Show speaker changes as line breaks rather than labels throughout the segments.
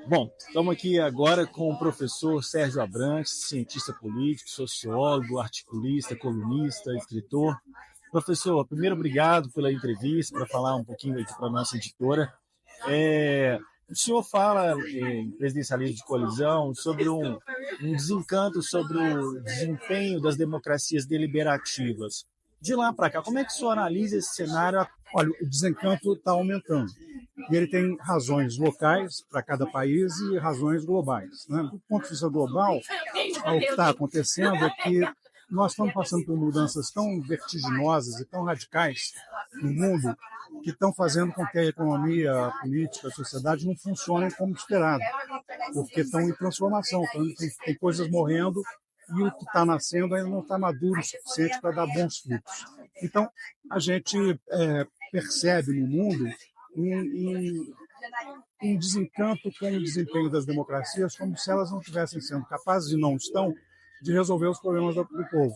Bom, estamos aqui agora com o professor Sérgio Abrantes, cientista político, sociólogo, articulista, colunista, escritor. Professor, primeiro, obrigado pela entrevista, para falar um pouquinho aqui para a nossa editora. O senhor fala em presidencialismo de coalizão sobre um desencanto sobre o desempenho das democracias deliberativas. De lá para cá, como é que o senhor analisa esse cenário?
Olha, o desencanto está aumentando. E ele tem razões locais para cada país e razões globais, né? Do ponto de vista global, o que está acontecendo é que nós estamos passando por mudanças tão vertiginosas e tão radicais no mundo que estão fazendo com que a economia, a política, a sociedade não funcionem como esperado, porque estão em transformação, tem coisas morrendo e o que está nascendo ainda não está maduro o suficiente para dar bons frutos. Então, a gente percebe no mundo um desencanto com o desempenho das democracias, como se elas não estivessem sendo capazes, e não estão, de resolver os problemas do povo.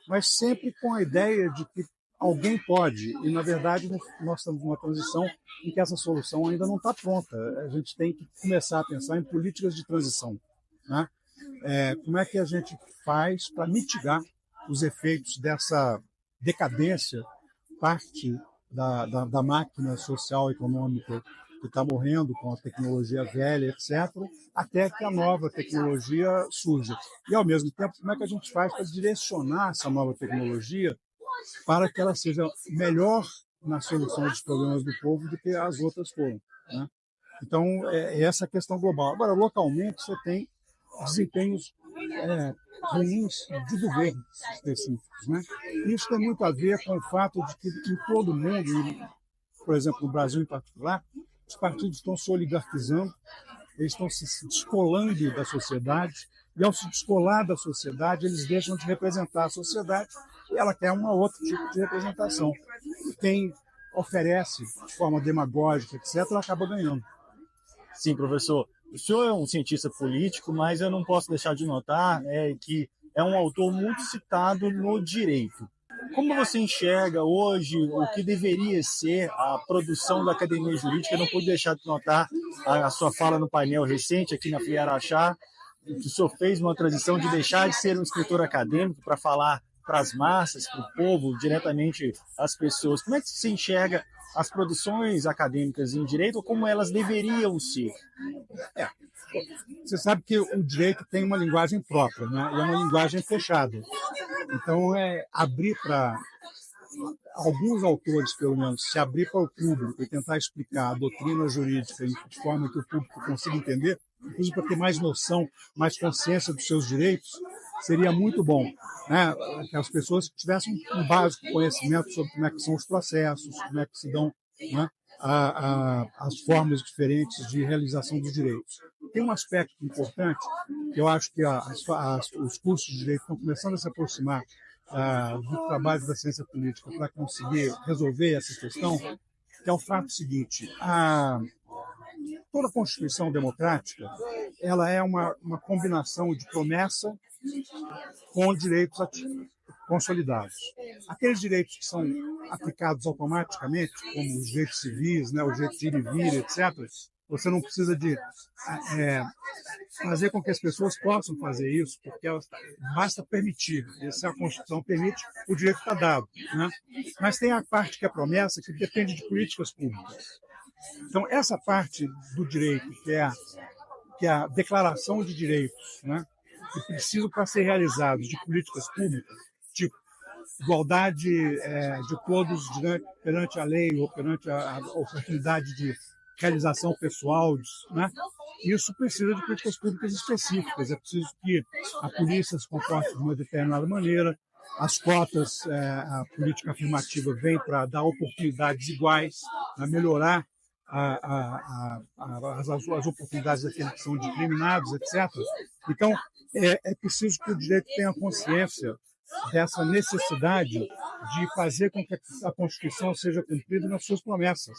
Mas sempre com a ideia de que alguém pode, e na verdade nós estamos numa transição em que essa solução ainda não está pronta. A gente tem que começar a pensar em políticas de transição, né? Como é que a gente faz para mitigar os efeitos dessa decadência, parte da máquina social e econômica que está morrendo com a tecnologia velha, etc., até que a nova tecnologia surja. E, ao mesmo tempo, como é que a gente faz para direcionar essa nova tecnologia para que ela seja melhor na solução dos problemas do povo do que as outras foram, né? Então, é essa a questão global. Agora, localmente, você tem desempenhos ruins de governos específicos, né? Isso tem muito a ver com o fato de que em todo o mundo, por exemplo, no Brasil em particular, os partidos estão se oligarquizando, eles estão se descolando da sociedade, e ao se descolar da sociedade, eles deixam de representar a sociedade e ela quer um outro tipo de representação. E quem oferece de forma demagógica, etc., acaba ganhando.
Sim, professor. O senhor é um cientista político, mas eu não posso deixar de notar que é um autor muito citado no direito. Como você enxerga hoje o que deveria ser a produção da academia jurídica? Eu não pude deixar de notar a sua fala no painel recente aqui na Fiarachá, que o senhor fez uma transição de deixar de ser um escritor acadêmico para falar para as massas, para o povo, diretamente às pessoas. Como é que você enxerga as produções acadêmicas em direito ou como elas deveriam ser?
Você sabe que o direito tem uma linguagem própria, né? E é uma linguagem fechada. Então, abrir para alguns autores, pelo menos, se abrir para o público e tentar explicar a doutrina jurídica de forma que o público consiga entender, inclusive para ter mais noção, mais consciência dos seus direitos, seria muito bom, né? Que as pessoas tivessem um básico conhecimento sobre como é que são os processos, como é que se dão, né, as formas diferentes de realização dos direitos. Tem um aspecto importante que eu acho que os cursos de direito estão começando a se aproximar do trabalho da ciência política para conseguir resolver essa questão, que é o fato seguinte: toda a Constituição democrática ela é uma combinação de promessa com direitos consolidados. Aqueles direitos que são aplicados automaticamente, como os direitos civis, né, o direito de ir e vir, etc., você não precisa de fazer com que as pessoas possam fazer isso, porque basta permitir. E se a Constituição permite, o direito está dado, né? Mas tem a parte que é promessa, que depende de políticas públicas. Então, essa parte do direito, que é a declaração de direitos, né, que precisam para ser realizados de políticas públicas, tipo igualdade de todos perante a lei ou perante a oportunidade de realização pessoal, né? Isso precisa de políticas públicas específicas. É preciso que a polícia se comporte de uma determinada maneira, as cotas, a política afirmativa vem para dar oportunidades iguais, para melhorar as oportunidades daqueles que são discriminados, etc. Então, é preciso que o direito tenha consciência dessa necessidade de fazer com que a Constituição seja cumprida nas suas promessas.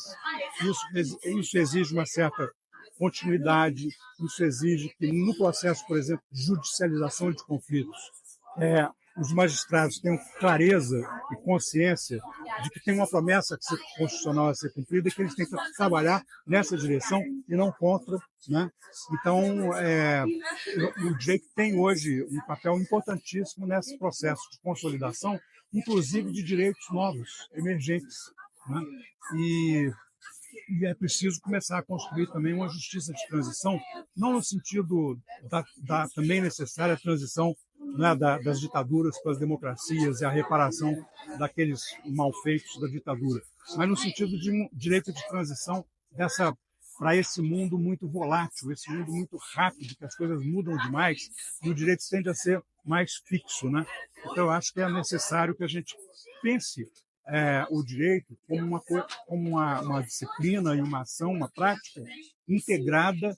Isso exige uma certa continuidade, isso exige que no processo, por exemplo, de judicialização de conflitos, os magistrados tenham clareza e consciência de que tem uma promessa constitucional a ser cumprida e que eles têm que trabalhar nessa direção e não contra, né? Então, o direito tem hoje um papel importantíssimo nesse processo de consolidação, inclusive de direitos novos, emergentes, né? E é preciso começar a construir também uma justiça de transição, não no sentido da também necessária transição, né, das ditaduras para as democracias e a reparação daqueles malfeitos da ditadura, mas no sentido de um direito de transição para esse mundo muito volátil, esse mundo muito rápido, que as coisas mudam demais, e o direito tende a ser mais fixo, né? Então, eu acho que é necessário que a gente pense o direito como uma disciplina e uma ação, uma prática integrada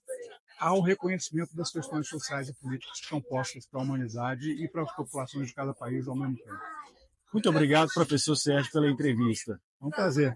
ao reconhecimento das questões sociais e políticas que estão postas para a humanidade e para as populações de cada país ao mesmo tempo.
Muito obrigado, professor Sérgio, pela entrevista.
É um prazer.